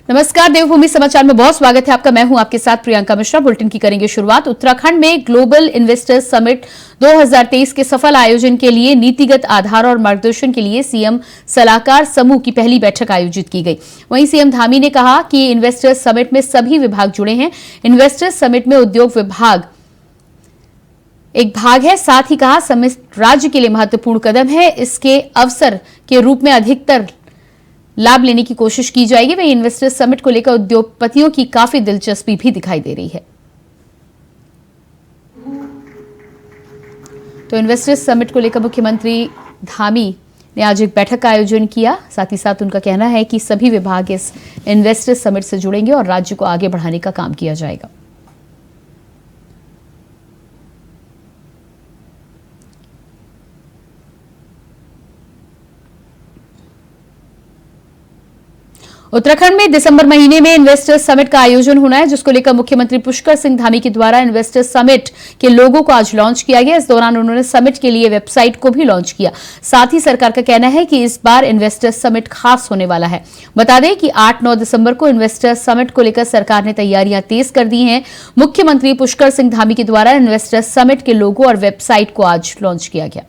नमस्कार, देवभूमि समाचार में बहुत स्वागत है आपका। मैं हूं आपके साथ प्रियंका मिश्रा। बुलेटिन की करेंगे शुरुआत। उत्तराखंड में ग्लोबल इन्वेस्टर्स समिट 2023 के सफल आयोजन के लिए नीतिगत आधार और मार्गदर्शन के लिए सीएम सलाहकार समूह की पहली बैठक आयोजित की गई। वहीं सीएम धामी ने कहा कि इन्वेस्टर्स समिट में सभी विभाग जुड़े हैं। इन्वेस्टर्स समिट में उद्योग विभाग एक भाग है। साथ ही कहा समिट राज्य के लिए महत्वपूर्ण कदम है। इसके अवसर के रूप में अधिकतर लाभ लेने की कोशिश की जाएगी। वहीं इन्वेस्टर्स समिट को लेकर उद्योगपतियों की काफी दिलचस्पी भी दिखाई दे रही है। तो इन्वेस्टर्स समिट को लेकर मुख्यमंत्री धामी ने आज एक बैठक का आयोजन किया। साथ ही साथ उनका कहना है कि सभी विभाग इस इन्वेस्टर्स समिट से जुड़ेंगे और राज्य को आगे बढ़ाने का काम किया जाएगा। उत्तराखंड में दिसंबर महीने में इन्वेस्टर्स समिट का आयोजन होना है, जिसको लेकर मुख्यमंत्री पुष्कर सिंह धामी के द्वारा इन्वेस्टर्स समिट के लोगो को आज लॉन्च किया गया। इस दौरान उन्होंने समिट के लिए वेबसाइट को भी लॉन्च किया। साथ ही सरकार का कहना है कि इस बार इन्वेस्टर्स समिट खास होने वाला है। बता दें कि 8-9 दिसंबर को इन्वेस्टर्स समिट को लेकर सरकार ने तैयारियां तेज कर दी हैं। मुख्यमंत्री पुष्कर सिंह धामी के द्वारा इन्वेस्टर्स समिट के लोगो और वेबसाइट को आज लॉन्च किया गया।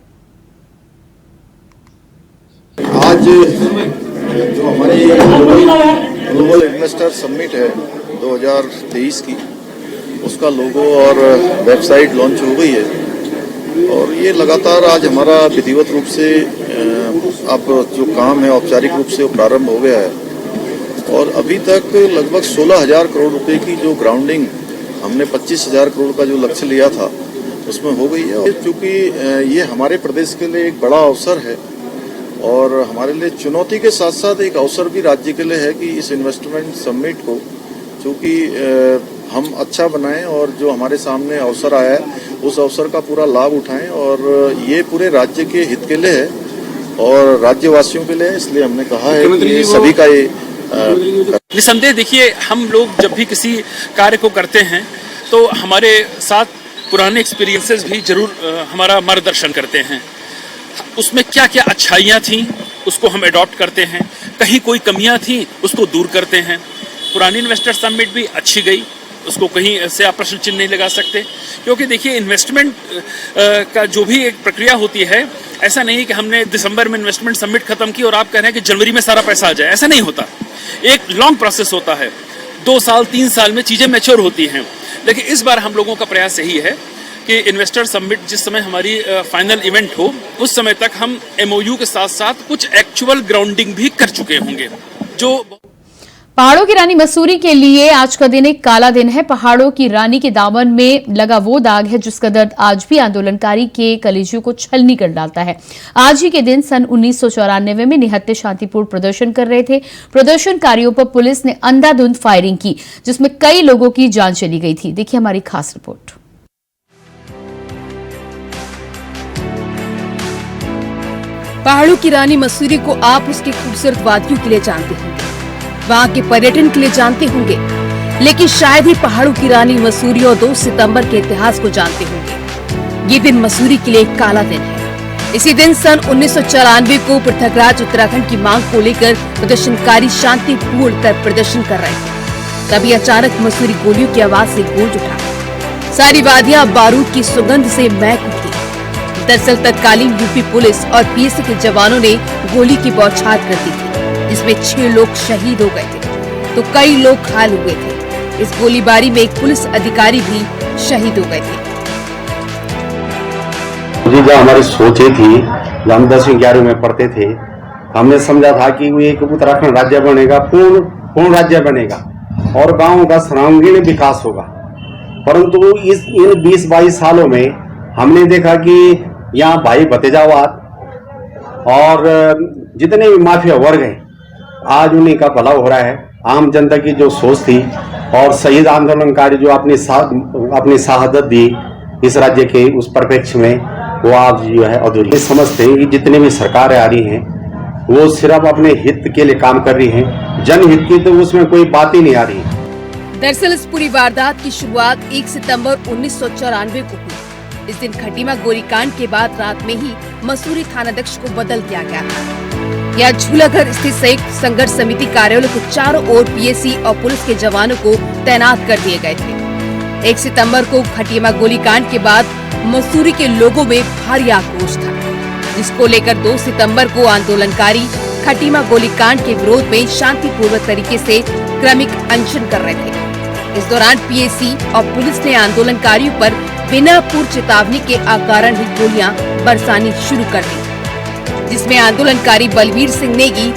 आज जो हमारी ग्लोबल इन्वेस्टर समिट है 2023 की, उसका लोगो और वेबसाइट लॉन्च हो गई है और ये लगातार आज हमारा विधिवत रूप से अब जो काम है औपचारिक रूप से वो प्रारंभ हो गया है। और अभी तक लगभग 16,000 करोड़ रुपए की जो ग्राउंडिंग हमने 25,000 करोड़ का जो लक्ष्य लिया था उसमें हो गई है। क्योंकि ये हमारे प्रदेश के लिए एक बड़ा अवसर है और हमारे लिए चुनौती के साथ साथ एक अवसर भी राज्य के लिए है कि इस इन्वेस्टमेंट समिट को चूँकि हम अच्छा बनाएं और जो हमारे सामने अवसर आया है उस अवसर का पूरा लाभ उठाएं और ये पूरे राज्य के हित के लिए है और राज्यवासियों के लिए है। इसलिए हमने कहा है कि सभी का ये निसंदेह देखिए, हम लोग जब भी किसी कार्य को करते हैं तो हमारे साथ पुराने एक्सपीरियंसेस भी जरूर हमारा मार्गदर्शन करते हैं। उसमें क्या क्या अच्छाइयाँ थी उसको हम अडॉप्ट करते हैं, कहीं कोई कमियां थी उसको दूर करते हैं। पुरानी इन्वेस्टर समिट भी अच्छी गई, उसको कहीं से आप प्रश्न चिन्ह नहीं लगा सकते। क्योंकि देखिए, इन्वेस्टमेंट का जो भी एक प्रक्रिया होती है, ऐसा नहीं है कि हमने दिसंबर में इन्वेस्टमेंट समिट खत्म की और आप कह रहे हैं कि जनवरी में सारा पैसा आ जाए। ऐसा नहीं होता, एक लॉन्ग प्रोसेस होता है। 2 साल 3 साल में चीज़ें मैच्योर होती हैं। लेकिन इस बार हम लोगों का प्रयास यही है कि इन्वेस्टर समिट जिस समय हमारी फाइनल इवेंट हो उस समय तक हम एमओयू के साथ साथ कुछ एक्चुअल ग्राउंडिंग भी कर चुके होंगे। जो पहाड़ों की रानी मसूरी के लिए आज का दिन एक काला दिन है। पहाड़ों की रानी के दामन में लगा वो दाग है जिसका दर्द आज भी आंदोलनकारी के कलेजियों को छलनी कर डालता है। आज ही के दिन सन 1994 में निहत्थे शांतिपूर्ण प्रदर्शन कर रहे थे। प्रदर्शनकारियों पर पुलिस ने अंधाधुंध फायरिंग की, जिसमें कई लोगों की जान चली गई थी। देखिए हमारी खास रिपोर्ट। पहाड़ों की रानी मसूरी को आप उसकी खूबसूरत वादियों के लिए जानते होंगे, वहाँ के पर्यटन के लिए जानते होंगे, लेकिन शायद ही पहाड़ों की रानी मसूरी और 2 सितंबर के इतिहास को जानते होंगे। ये दिन मसूरी के लिए एक काला दिन है। इसी दिन सन 1994 को पृथकराज उत्तराखंड की मांग को लेकर प्रदर्शनकारी शांतिपूर्ण प्रदर्शन कर रहे थे। तभी अचानक मसूरी गोलियों की आवाज से गूंज उठा। सारी वादियां बारूद की सुगंध से महक उठी। दरअसल तत्कालीन यूपी पुलिस और पीएसए के जवानों ने गोली की बौछार कर दी थी, जिसमें 6 लोग शहीद हो गए थे तो कई लोग घायल हुए थे। इस गोलीबारी में एक पुलिस अधिकारी भी शहीद हो गए थे। जो हमारी सोचे थी, जब हम 10वीं 11वीं में पढ़ते थे, हमने समझा था कि वो एक उत्तराखंड राज्य बनेगा, पूर्ण राज्य बनेगा और गाँव का सर्वांगीण विकास होगा। परंतु इन 20-22 सालों में हमने देखा कि यहाँ भाई भतीजावाद और जितने भी माफिया वर्ग हैं आज उन्हीं का भला हो रहा है। आम जनता की जो सोच थी और शहीद आंदोलनकारी जो अपनी शहादत दी इस राज्य के उस परिप्रेक्ष्य में, वो आज जो है अधूरी। समझते हैं कि जितनी भी सरकारें आ रही हैं वो सिर्फ अपने हित के लिए काम कर रही हैं, जनहित की तो उसमें कोई बात ही नहीं आ रही है। दरअसल इस पूरी वारदात की शुरुआत 1 सितंबर 1994 को हुई। इस दिन खटीमा गोलीकांड के बाद रात में ही मसूरी थानाध्यक्ष को बदल दिया गया था। या झूलाघर स्थित संयुक्त संघर्ष समिति कार्यालय के चारों ओर पीएसी और पुलिस के जवानों को तैनात कर दिए गए थे। 1 सितंबर को खटीमा गोलीकांड के बाद मसूरी के लोगों में भारी आक्रोश था, जिसको लेकर 2 सितंबर को आंदोलनकारी खटीमा गोलीकांड के विरोध में शांतिपूर्वक तरीके से क्रमिक अनशन कर रहे थे। इस दौरान पीएसी और पुलिस ने आंदोलनकारियों पर बिना पूर्व चेतावनी के अकारण ही गोलियां बरसानी शुरू कर दी, जिसमें आंदोलनकारी बलवीर सिंह नेगी,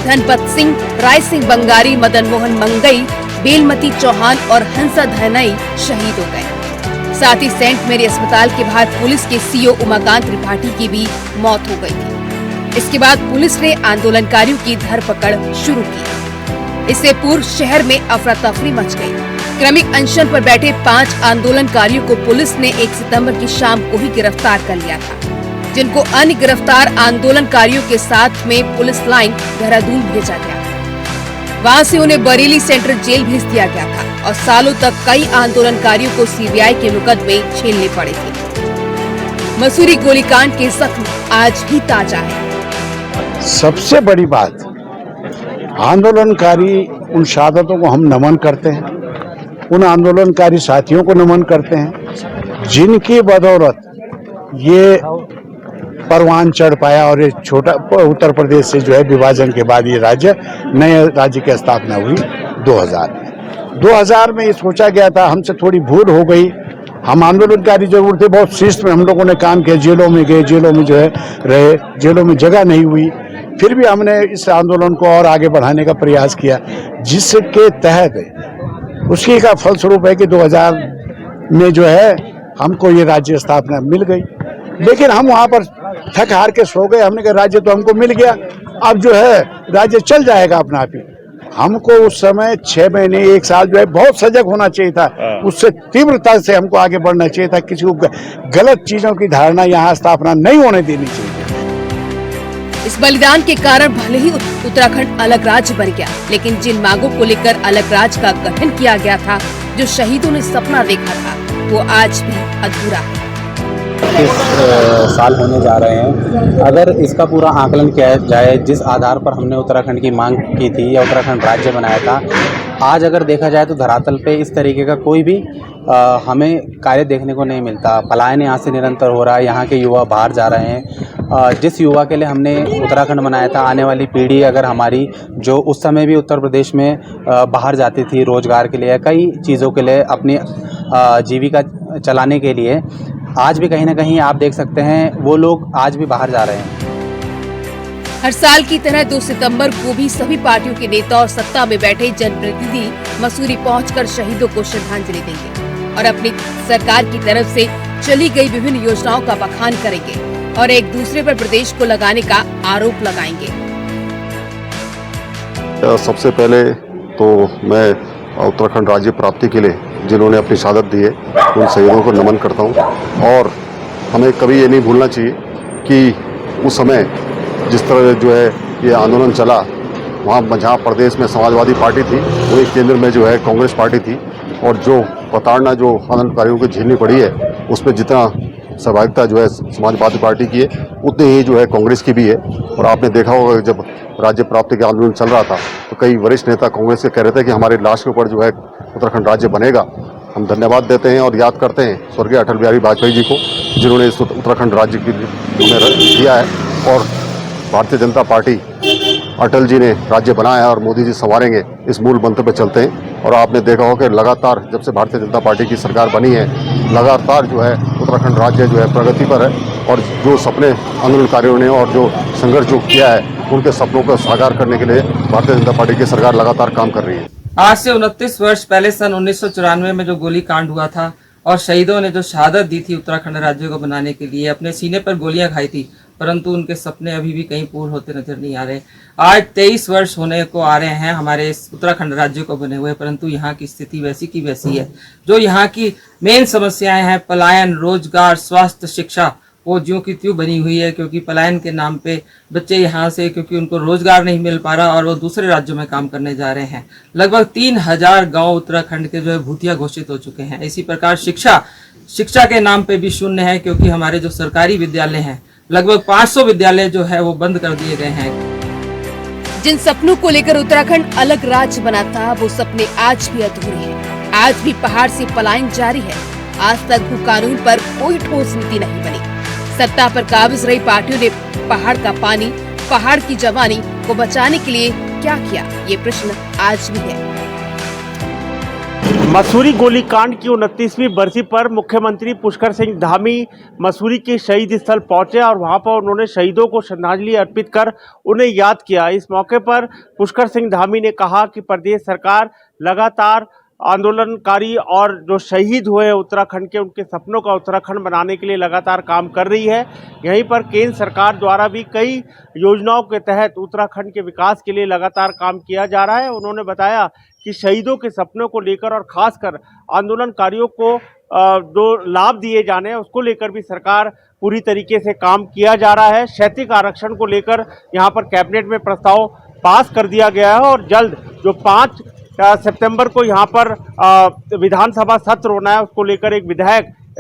धनपत सिंह, राय सिंह बंगारी, मदन मोहन मंगई, बेलमती चौहान और हंसा धनई शहीद हो गए। साथ ही सेंट मेरी अस्पताल के बाहर पुलिस के सीओ उमाकांत त्रिपाठी की भी मौत हो गई थी। इसके बाद पुलिस ने आंदोलनकारियों की धरपकड़ शुरू की। इससे पूर्व शहर में अफरा तफरी मच गई। क्रमिक अनशन पर बैठे 5 आंदोलनकारियों को पुलिस ने 1 सितंबर की शाम को ही गिरफ्तार कर लिया था, जिनको अन्य गिरफ्तार आंदोलनकारियों के साथ में पुलिस लाइन देहरादून भेजा गया। वहां से उन्हें बरेली सेंट्रल जेल भेज दिया गया था और सालों तक कई आंदोलनकारियों को सीबीआई के मुकदमे झेलने पड़े थे। मसूरी गोलीकांड के जख्म आज भी ताजा है। सबसे बड़ी बात, आंदोलनकारी उन शहादतों को हम नमन करते हैं, उन आंदोलनकारी साथियों को नमन करते हैं जिनकी बदौलत ये परवान चढ़ पाया और ये छोटा उत्तर प्रदेश से जो है विभाजन के बाद ये राज्य नए राज्य की स्थापना हुई 2000 में ये सोचा गया था। हमसे थोड़ी भूल हो गई, हम आंदोलनकारी जरूर थे, बहुत शिस्त में हम लोगों ने काम किया, जेलों में गए, जेलों में जो है रहे, जेलों में जगह नहीं हुई, फिर भी हमने इस आंदोलन को और आगे बढ़ाने का प्रयास किया, जिसके तहत उसकी का फलस्वरूप है कि 2000 में जो है हमको ये राज्य स्थापना मिल गई। लेकिन हम वहाँ पर थक हार के सो गए, हमने कहा राज्य तो हमको मिल गया, अब जो है राज्य चल जाएगा अपना आप ही। हमको उस समय 6 महीने 1 साल जो है बहुत सजग होना चाहिए था, उससे तीव्रता से हमको आगे बढ़ना चाहिए था, किसी को गलत चीजों की धारणा यहाँ स्थापना नहीं होने देनी चाहिए। इस बलिदान के कारण भले ही उत्तराखंड अलग राज्य बन गया, लेकिन जिन मांगों को लेकर अलग राज्य का गठन किया गया था, जो शहीदों ने सपना देखा था, वो आज भी अधूरा है। 30 साल होने जा रहे हैं। अगर इसका पूरा आकलन किया जाए, जिस आधार पर हमने उत्तराखंड की मांग की थी या उत्तराखंड राज्य बनाया था, आज अगर देखा जाए तो धरातल पे इस तरीके का कोई भी हमें कार्य देखने को नहीं मिलता। पलायन यहाँ से निरंतर हो रहा है, यहाँ के युवा बाहर जा रहे हैं। जिस युवा के लिए हमने उत्तराखंड बनाया था, आने वाली पीढ़ी अगर हमारी जो उस समय भी उत्तर प्रदेश में बाहर जाती थी रोजगार के लिए, कई चीज़ों के लिए, अपनी जीविका चलाने के लिए, आज भी कहीं ना कहीं आप देख सकते हैं वो लोग आज भी बाहर जा रहे हैं। हर साल की तरह 2 सितंबर को भी सभी पार्टियों के नेता और सत्ता में बैठे जनप्रतिनिधि मसूरी पहुंचकर शहीदों को श्रद्धांजलि देंगे और अपनी सरकार की तरफ से चली गई विभिन्न योजनाओं का बखान करेंगे और एक दूसरे पर प्रदेश को लगाने का आरोप लगाएंगे। सबसे पहले तो मैं उत्तराखंड राज्य प्राप्ति के लिए जिन्होंने अपनी शहादत दी है, उन शहीदों को नमन करता हूँ। और हमें कभी ये नहीं भूलना चाहिए कि उस समय जिस तरह जो है ये आंदोलन चला, वहाँ जहाँ प्रदेश में समाजवादी पार्टी थी, वही केंद्र में जो है कांग्रेस पार्टी थी, और जो प्रताड़ना जो आंदोलनकारियों को झेलनी पड़ी है, उसमें जितना सहभागिता जो है समाजवादी पार्टी की है, उतनी ही जो है कांग्रेस की भी है। और आपने देखा होगा जब राज्य प्राप्ति का आंदोलन चल रहा था तो कई वरिष्ठ नेता कांग्रेस के कह रहे थे कि हमारे लाश के ऊपर जो है उत्तराखंड राज्य बनेगा। हम धन्यवाद देते हैं और याद करते हैं स्वर्गीय अटल बिहारी वाजपेयी जी को, जिन्होंने इस उत्तराखंड राज्य के लिए दिया है। और भारतीय जनता पार्टी, अटल जी ने राज्य बनाया और मोदी जी संवारेंगे, इस मूल मंत्र पर चलते हैं। और आपने देखा होगा कि लगातार जब से भारतीय जनता पार्टी की सरकार बनी है, लगातार जो है उत्तराखंड राज्य जो है प्रगति पर है। और जो सपने आंदोलनकारियों ने और जो संघर्ष जो किया है, उनके सपनों को साकार करने के लिए भारतीय जनता पार्टी की सरकार लगातार काम कर रही है। आज से 29 वर्ष पहले सन 1994 में जो गोली कांड हुआ था और शहीदों ने जो शहादत दी थी उत्तराखंड राज्य को बनाने के लिए, अपने सीने पर गोलियां खाई थी, परंतु उनके सपने अभी भी कहीं पूर्ण होते नजर नहीं आ रहे। आज 23 वर्ष होने को आ रहे हैं हमारे इस उत्तराखंड राज्य को बने हुए, परंतु यहाँ की स्थिति वैसी की वैसी है। जो यहाँ की मेन समस्याएं हैं, पलायन, रोजगार, स्वास्थ्य, शिक्षा, वो ज्यों की त्यों बनी हुई है। क्योंकि पलायन के नाम पे बच्चे यहाँ से, क्योंकि उनको रोजगार नहीं मिल पा रहा और वो दूसरे राज्यों में काम करने जा रहे हैं। लगभग 3000 गांव उत्तराखंड के जो है भूतिया घोषित हो चुके हैं। इसी प्रकार शिक्षा के नाम पे भी शून्य है, क्योंकि हमारे जो सरकारी विद्यालय हैं लगभग 500 विद्यालय जो है वो बंद कर दिए गए हैं। जिन सपनों को लेकर उत्तराखंड अलग राज्य बना था, वो सपने आज भी अधूरे हैं। आज भी पहाड़ से पलायन जारी है। आज तक भू कानून पर कोई ठोस नीति नहीं बनी। सत्ता पर काबिज रही पार्टियों ने पहाड़ का पानी, पहाड़ की जवानी को बचाने के लिए क्या किया, ये प्रश्न आज भी है। मसूरी गोलीकांड की 29वीं बरसी पर मुख्यमंत्री पुष्कर सिंह धामी मसूरी के शहीद स्थल पहुंचे और वहां पर उन्होंने शहीदों को श्रद्धांजलि अर्पित कर उन्हें याद किया। इस मौके पर पुष्कर सिंह धामी ने कहा कि प्रदेश सरकार लगातार आंदोलनकारी और जो शहीद हुए हैं उत्तराखंड के, उनके सपनों का उत्तराखंड बनाने के लिए लगातार काम कर रही है। यहीं पर केंद्र सरकार द्वारा भी कई योजनाओं के तहत उत्तराखंड के विकास के लिए लगातार काम किया जा रहा है। उन्होंने बताया कि शहीदों के सपनों को लेकर और खासकर आंदोलनकारियों को जो लाभ दिए जाने हैं उसको लेकर भी सरकार पूरी तरीके से काम किया जा रहा है। शैक्षिक आरक्षण को लेकर यहाँ पर कैबिनेट में प्रस्ताव पास कर दिया गया है और जल्द जो 5 सितंबर को यहाँ पर विधानसभा सत्र होना है, उसको लेकर एक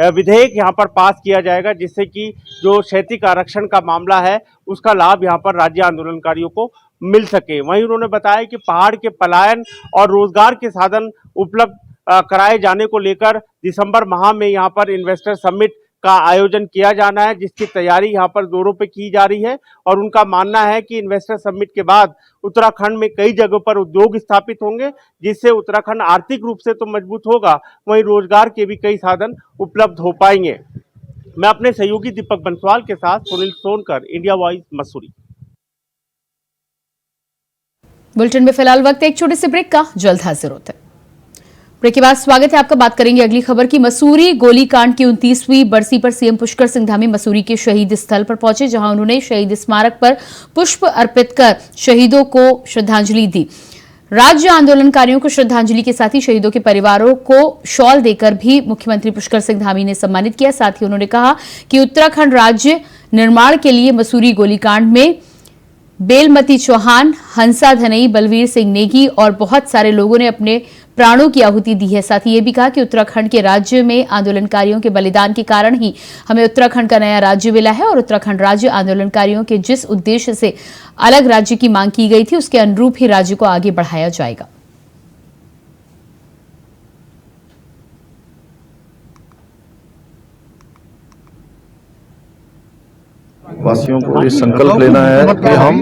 विधेयक यहाँ पर पास किया जाएगा, जिससे कि जो शैक्षिक आरक्षण का मामला है उसका लाभ यहाँ पर राज्य आंदोलनकारियों को मिल सके। वहीं उन्होंने बताया कि पहाड़ के पलायन और रोजगार के साधन उपलब्ध कराए जाने को लेकर दिसंबर माह में यहाँ पर इन्वेस्टर समिट का आयोजन किया जाना है, जिसकी तैयारी यहाँ पर जोरों पे की जा रही है। और उनका मानना है कि इन्वेस्टर समिट के बाद उत्तराखंड में कई जगहों पर उद्योग स्थापित होंगे, जिससे उत्तराखंड आर्थिक रूप से तो मजबूत होगा, वहीं रोजगार के भी कई साधन उपलब्ध हो पाएंगे। मैं अपने सहयोगी दीपक बंसवाल के साथ Sunil Sonkar, India voice, Mussoorie. Bulletin में फिलहाल वक्त एक छोटे से ब्रेक का, जल्द हाजिर होते हैं। ब्रेक के बाद स्वागत है आपका। बात करेंगे अगली खबर की। मसूरी गोलीकांड की 29वीं बरसी पर सीएम पुष्कर सिंह धामी मसूरी के शहीद स्थल पर पहुंचे, जहां उन्होंने शहीद स्मारक पर पुष्प अर्पित कर शहीदों को श्रद्धांजलि दी। राज्य आंदोलनकारियों को श्रद्धांजलि के साथ ही शहीदों के परिवारों को शॉल देकर भी मुख्यमंत्री पुष्कर सिंह धामी ने सम्मानित किया। साथ ही उन्होंने कहा कि उत्तराखंड राज्य निर्माण के लिए मसूरी गोलीकांड में बेलमती चौहान, हंसा धनई, बलवीर सिंह नेगी और बहुत सारे लोगों ने अपने प्राणों की आहुति दी है। साथ ही ये भी कहा कि उत्तराखंड के राज्य में आंदोलनकारियों के बलिदान के कारण ही हमें उत्तराखंड का नया राज्य मिला है और उत्तराखंड राज्य आंदोलनकारियों के जिस उद्देश्य से अलग राज्य की मांग की गई थी, उसके अनुरूप ही राज्य को आगे बढ़ाया जाएगा। वासियों को ये संकल्प लेना है कि हम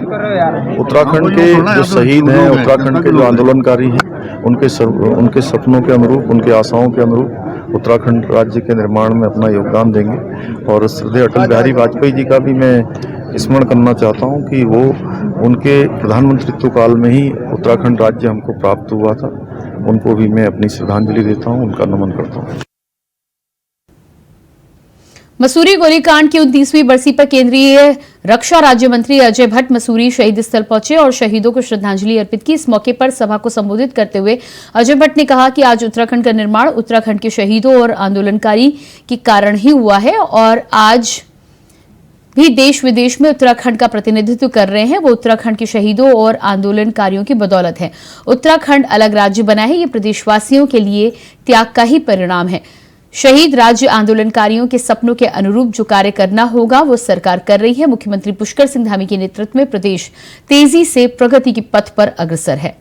उत्तराखंड के जो शहीद हैं, उत्तराखंड के जो आंदोलनकारी हैं, उनके सपनों के अनुरूप, उनके आशाओं के अनुरूप उत्तराखंड राज्य के निर्माण में अपना योगदान देंगे। और श्रद्धेय अटल बिहारी वाजपेयी जी का भी मैं स्मरण करना चाहता हूं कि वो उनके प्रधानमंत्रित्व काल में ही उत्तराखंड राज्य हमको प्राप्त हुआ था। उनको भी मैं अपनी श्रद्धांजलि देता हूं, उनका नमन करता हूं। मसूरी गोलीकांड की 29वीं बरसी पर केंद्रीय रक्षा राज्य मंत्री अजय भट्ट मसूरी शहीद स्थल पहुंचे और शहीदों को श्रद्धांजलि अर्पित की। इस मौके पर सभा को संबोधित करते हुए अजय भट्ट ने कहा कि आज उत्तराखंड का निर्माण उत्तराखंड के शहीदों और आंदोलनकारी के कारण ही हुआ है और आज भी देश विदेश में उत्तराखंड का प्रतिनिधित्व कर रहे हैं वो उत्तराखंड के शहीदों और आंदोलनकारियों की बदौलत है। उत्तराखंड अलग राज्य बना है, ये प्रदेशवासियों के लिए त्याग का ही परिणाम है। शहीद राज्य आंदोलनकारियों के सपनों के अनुरूप जो कार्य करना होगा वो सरकार कर रही है। मुख्यमंत्री पुष्कर सिंह धामी के नेतृत्व में प्रदेश तेजी से प्रगति के पथ पर अग्रसर है।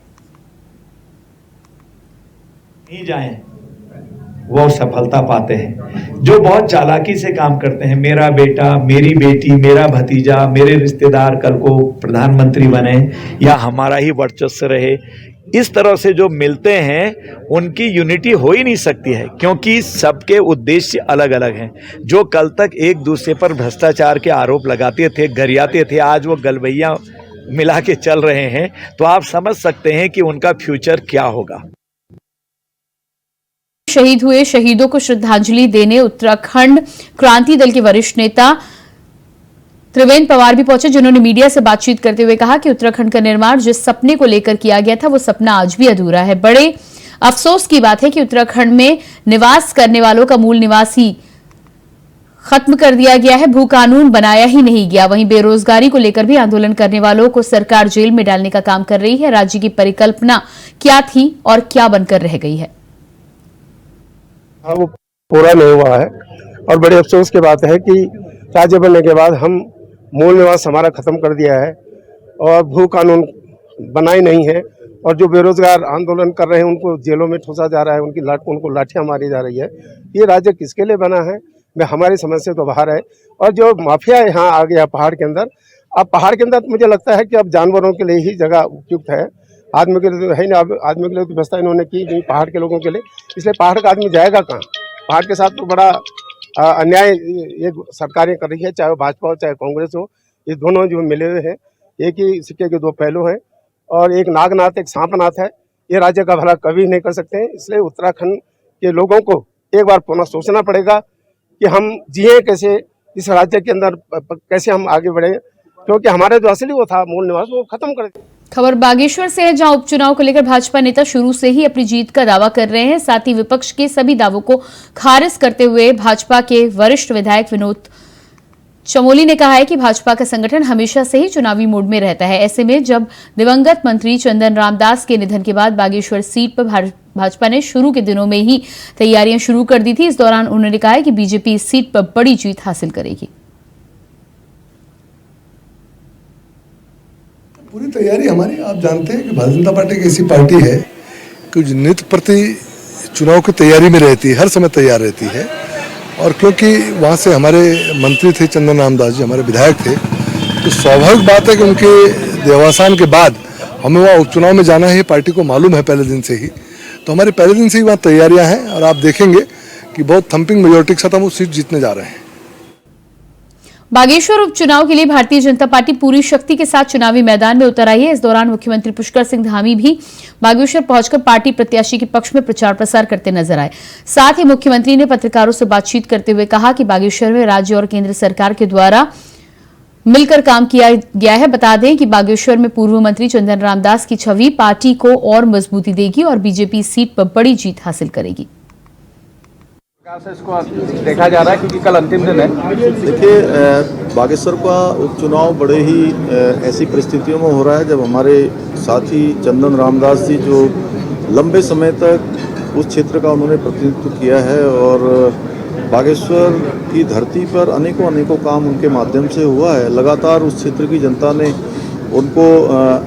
नहीं जाएं, वो सफलता पाते हैं। जो बहुत चालाकी से काम करते हैं, मेरा बेटा, मेरी बेटी, मेरा भतीजा, मेरे रिश्तेदार कल को प्रधानमंत्री बने या हमारा ही वर्चस्व रहे, इस तरह से जो मिलते हैं उनकी यूनिटी हो ही नहीं सकती है, क्योंकि सबके उद्देश्य अलग अलग हैं। जो कल तक एक दूसरे पर भ्रष्टाचार के आरोप लगाते थे, गरियाते थे, आज वो गलबैया मिला के चल रहे हैं, तो आप समझ सकते हैं कि उनका फ्यूचर क्या होगा। शहीद हुए शहीदों को श्रद्धांजलि देने उत्तराखंड क्रांति दल के वरिष्ठ नेता त्रिवेंद्र पवार भी पहुंचे, जिन्होंने मीडिया से बातचीत करते हुए कहा कि उत्तराखंड का निर्माण जिस सपने को लेकर किया गया था वो सपना आज भी अधूरा है। बड़े अफसोस की बात है कि उत्तराखंड में निवास करने वालों का मूल निवास ही खत्म कर दिया गया है, भू कानून बनाया ही नहीं गया। वहीं बेरोजगारी को लेकर भी आंदोलन करने वालों को सरकार जेल में डालने का काम कर रही है। राज्य की परिकल्पना क्या थी और क्या बनकर रह गई है, वो पूरा नहीं हुआ है और बड़े अफसोस की बात है कि राज्य बनने के बाद हम मूल निवास हमारा खत्म कर दिया है और भू कानून बनाई नहीं है, और जो बेरोजगार आंदोलन कर रहे हैं उनको जेलों में ठूसा जा रहा है, उनको लाठियां मारी जा रही है। ये राज्य किसके लिए बना है? हमारी समझ से तो बाहर है। और जो माफिया यहाँ आ गया पहाड़ के अंदर, अब पहाड़ के अंदर मुझे लगता है कि अब जानवरों के लिए ही जगह उपयुक्त है, आदमी के लिए तो है ही ना। अब आदमी के लिए तो व्यवस्था इन्होंने की नहीं पहाड़ के लोगों के लिए, इसलिए पहाड़ का आदमी जाएगा कहाँ? पहाड़ के साथ तो बड़ा अन्याय ये सरकारें कर रही है, चाहे वो भाजपा हो चाहे कांग्रेस हो। ये दोनों जो मिले हुए हैं, एक ही सिक्के के दो पहलू हैं, और एक नागनाथ एक सांपनाथ है। ये राज्य का भला कभी नहीं कर सकते हैं। इसलिए उत्तराखंड के लोगों को एक बार पुनः सोचना पड़ेगा कि हम जिए कैसे, इस राज्य के अंदर कैसे हम आगे बढ़े, क्योंकि हमारे जो असली वो था मूल निवास वो खत्म कर दिया। खबर बागेश्वर से है, जहां उपचुनाव को लेकर भाजपा नेता शुरू से ही अपनी जीत का दावा कर रहे हैं। साथ ही विपक्ष के सभी दावों को खारिज करते हुए भाजपा के वरिष्ठ विधायक विनोद चमोली ने कहा है कि भाजपा का संगठन हमेशा से ही चुनावी मूड में रहता है। ऐसे में जब दिवंगत मंत्री चंदन रामदास के निधन के बाद बागेश्वर सीट पर भाजपा ने शुरू के दिनों में ही तैयारियां शुरू कर दी थी। इस दौरान उन्होंने कहा है कि बीजेपी इस सीट पर बड़ी जीत हासिल करेगी। पूरी तैयारी हमारी, आप जानते हैं कि भारतीय जनता पार्टी एक ऐसी पार्टी है कि नित्य प्रति चुनाव की तैयारी में रहती है, हर समय तैयार रहती है। और क्योंकि वहाँ से हमारे मंत्री थे चंदन रामदास जी, हमारे विधायक थे, तो स्वाभाविक बात है कि उनके देहावसान के बाद हमें वहाँ उपचुनाव में जाना है, ये पार्टी को मालूम है पहले दिन से ही। तो हमारी पहले दिन से ही वहाँ तैयारियाँ हैं, और आप देखेंगे कि बहुत थम्पिंग मेजोरिटी के साथ हम उस सीट जीतने जा रहे हैं। बागेश्वर उपचुनाव के लिए भारतीय जनता पार्टी पूरी शक्ति के साथ चुनावी मैदान में उतर आई है। इस दौरान मुख्यमंत्री पुष्कर सिंह धामी भी बागेश्वर पहुंचकर पार्टी प्रत्याशी के पक्ष में प्रचार प्रसार करते नजर आए। साथ ही मुख्यमंत्री ने पत्रकारों से बातचीत करते हुए कहा कि बागेश्वर में राज्य और केंद्र सरकार के द्वारा मिलकर काम किया गया है। बता दें कि बागेश्वर में पूर्व मंत्री चंदन रामदास की छवि पार्टी को और मजबूती देगी और बीजेपी सीट पर बड़ी जीत हासिल करेगी। से इसको देखा जा रहा है क्योंकि कल अंतिम दिन है। देखिए, बागेश्वर का उपचुनाव बड़े ही ऐसी परिस्थितियों में हो रहा है जब हमारे साथी चंदन रामदास जी, जो लंबे समय तक उस क्षेत्र का उन्होंने प्रतिनिधित्व किया है और बागेश्वर की धरती पर अनेकों काम उनके माध्यम से हुआ है। लगातार उस क्षेत्र की जनता ने उनको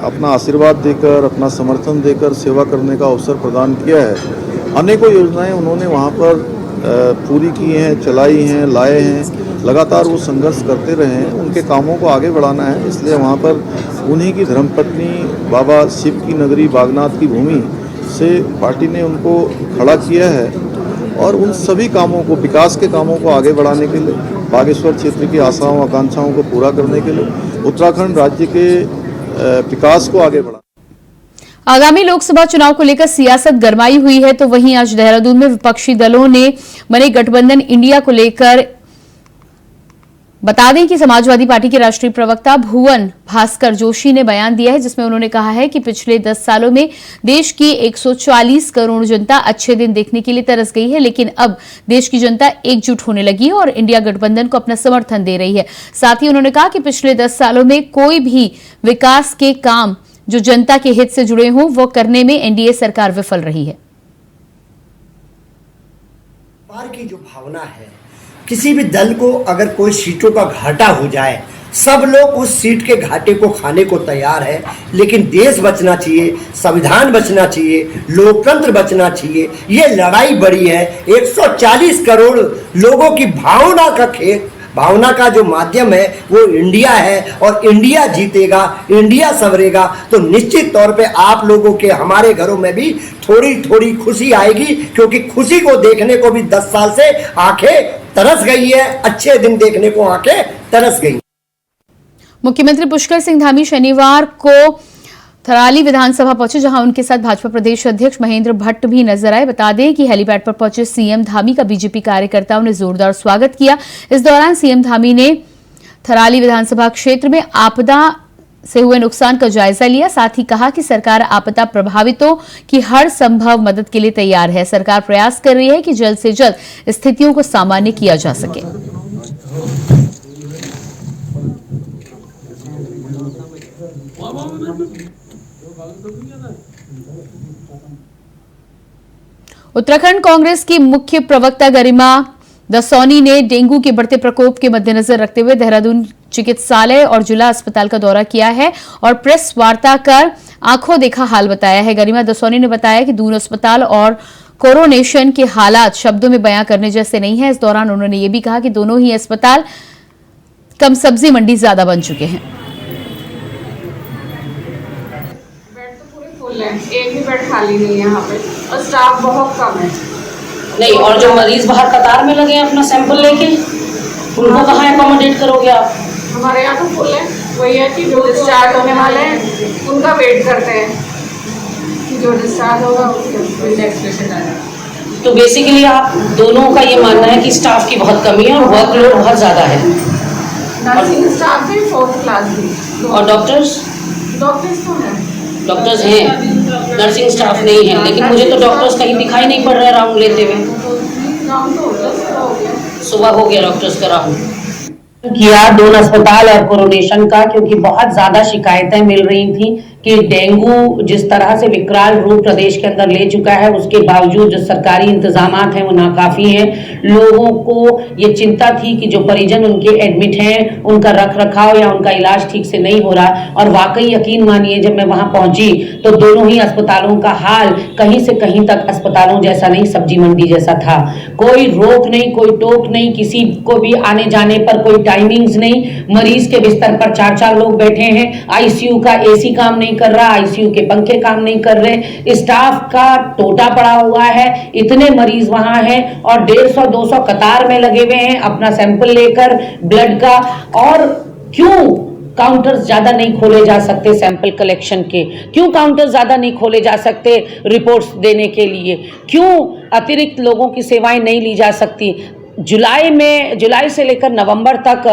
अपना आशीर्वाद देकर, अपना समर्थन देकर सेवा करने का अवसर प्रदान किया है। अनेकों योजनाएं उन्होंने वहाँ पर पूरी की हैं, चलाई हैं, लाए हैं। लगातार वो संघर्ष करते रहे हैं, उनके कामों को आगे बढ़ाना है। इसलिए वहाँ पर उन्हीं की धर्मपत्नी बाबा शिव की नगरी बागनाथ की भूमि से पार्टी ने उनको खड़ा किया है और उन सभी कामों को, विकास के कामों को आगे बढ़ाने के लिए, बागेश्वर क्षेत्र की आशाओं आकांक्षाओं को पूरा करने के लिए, उत्तराखंड राज्य के विकास को आगे बढ़ा। आगामी लोकसभा चुनाव को लेकर सियासत गरमाई हुई है, तो वहीं आज देहरादून में विपक्षी दलों ने बने गठबंधन इंडिया को लेकर बता दें कि समाजवादी पार्टी के राष्ट्रीय प्रवक्ता भुवन भास्कर जोशी ने बयान दिया है, जिसमें उन्होंने कहा है कि पिछले 10 सालों में देश की 140 करोड़ जनता अच्छे दिन देखने के लिए तरस गई है, लेकिन अब देश की जनता एकजुट होने लगी है और इंडिया गठबंधन को अपना समर्थन दे रही है। साथ ही उन्होंने कहा कि पिछले 10 सालों में कोई भी विकास के काम जो जनता के हित से जुड़े हों वो करने में एनडीए सरकार विफल रही है। पार की जो भावना है, किसी भी दल को अगर कोई सीटों का घाटा हो जाए, सब लोग उस सीट के घाटे को खाने को तैयार है, लेकिन देश बचना चाहिए, संविधान बचना चाहिए, लोकतंत्र बचना चाहिए। ये लड़ाई बड़ी है। 140 करोड़ लोगों की भावना का खेत, भावना का जो माध्यम है वो इंडिया है और इंडिया जीतेगा, इंडिया संवरेगा। तो निश्चित तौर पे आप लोगों के, हमारे घरों में भी थोड़ी खुशी आएगी, क्योंकि खुशी को देखने को भी 10 साल से आंखें तरस गई है, अच्छे दिन देखने को आंखें तरस गई। मुख्यमंत्री पुष्कर सिंह धामी शनिवार को थराली विधानसभा पहुंचे, जहां उनके साथ भाजपा प्रदेश अध्यक्ष महेंद्र भट्ट भी नजर आए। बता दें कि हेलीपैड पर पहुंचे सीएम धामी का बीजेपी कार्यकर्ताओं ने जोरदार स्वागत किया। इस दौरान सीएम धामी ने थराली विधानसभा क्षेत्र में आपदा से हुए नुकसान का जायजा लिया। साथ ही कहा कि सरकार आपदा प्रभावितों की हर संभव मदद के लिए तैयार है। सरकार प्रयास कर रही है कि जल्द से जल्द स्थितियों को सामान्य किया जा सके। उत्तराखंड कांग्रेस की मुख्य प्रवक्ता गरिमा दसौनी ने डेंगू के बढ़ते प्रकोप के मद्देनजर रखते हुए देहरादून चिकित्सालय और जिला अस्पताल का दौरा किया है और प्रेस वार्ता कर आंखों देखा हाल बताया है। गरिमा दसौनी ने बताया कि दून अस्पताल और कोरोनेशन के हालात शब्दों में बयां करने जैसे नहीं है। इस दौरान उन्होंने ये भी कहा कि दोनों ही अस्पताल कम सब्जी मंडी ज्यादा बन चुके हैं। बेड तो पूरे फुल है, एक भी बेड खाली नहीं है यहाँ पे और स्टाफ बहुत कम है। नहीं, और जो मरीज बाहर कतार में लगे हैं अपना सैंपल लेके, उनको कहाँ एकोमोडेट करोगे आप? हमारे यहाँ तो फुल है, वही है कि जो डिस्चार्ज होने वाले हैं उनका वेट करते हैं कि जो डिस्चार्ज होगा उसके नेक्स्ट पेशेंट आएगा। तो बेसिकली आप दोनों का ये मानना है कि स्टाफ की बहुत कमी है और वर्कलोड बहुत ज़्यादा है। नर्सिंग स्टाफ भी 4th क्लास भी। और डॉक्टर्स तो हैं, डॉक्टर्स हैं, नर्सिंग स्टाफ नहीं है। लेकिन मुझे तो डॉक्टर्स कहीं दिखाई नहीं पड़ रहे राउंड लेते हुए। राउंड तो हो गया, सुबह हो गया डॉक्टर्स का राउंड किया दोनों अस्पताल और कोरोनेशन का, क्योंकि बहुत ज्यादा शिकायतें मिल रही थी कि डेंगू जिस तरह से विकराल रूप प्रदेश के अंदर ले चुका है, उसके बावजूद जो सरकारी इंतजाम हैं वो नाकाफी हैं। लोगों को ये चिंता थी कि जो परिजन उनके एडमिट हैं उनका रख रखाव या उनका इलाज ठीक से नहीं हो रहा। और वाकई यकीन मानिए जब मैं वहां पहुंची तो दोनों ही अस्पतालों का हाल कहीं से कहीं तक अस्पतालों जैसा नहीं, सब्जी मंडी जैसा था। कोई रोक नहीं, कोई टोक नहीं, किसी को भी आने जाने पर कोई टाइमिंग्स नहीं। मरीज के बिस्तर पर 4-4 लोग बैठे हैं, आईसीयू का एसी काम नहीं कर रहा, आईसीयू के पंखे काम नहीं कर रहे, स्टाफ का टोटा पड़ा हुआ है। इतने मरीज वहां हैं और 150-200 कतार में लगे हुए हैं अपना सैंपल लेकर ब्लड का। और क्यों काउंटर्स ज्यादा नहीं खोले जा सकते सैंपल कलेक्शन के? क्यों काउंटर्स ज्यादा नहीं खोले जा सकते रिपोर्ट्स देने के लिए? क्यों अतिरिक्त लोगों की सेवाएं नहीं ली जा सकती? जुलाई से लेकर नवंबर तक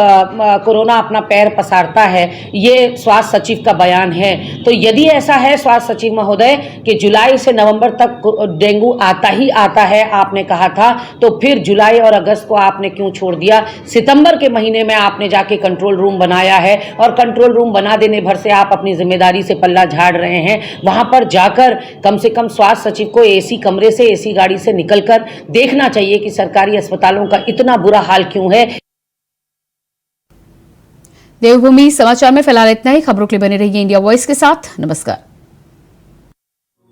कोरोना अपना पैर पसारता है, ये स्वास्थ्य सचिव का बयान है। तो यदि ऐसा है स्वास्थ्य सचिव महोदय कि जुलाई से नवंबर तक डेंगू आता ही आता है, आपने कहा था, तो फिर जुलाई और अगस्त को आपने क्यों छोड़ दिया? सितंबर के महीने में आपने जाके कंट्रोल रूम बनाया है और कंट्रोल रूम बना देने भर से आप अपनी जिम्मेदारी से पल्ला झाड़ रहे हैं। वहां पर जाकर कम से कम स्वास्थ्य सचिव को एसी कमरे से, एसी गाड़ी से निकलकर देखना चाहिए कि सरकारी अस्पतालों का इतना बुरा हाल क्यों है। देवभूमि समाचार में फिलहाल इतना ही। खबरों के लिए बने रहिए इंडिया वॉइस के साथ। नमस्कार।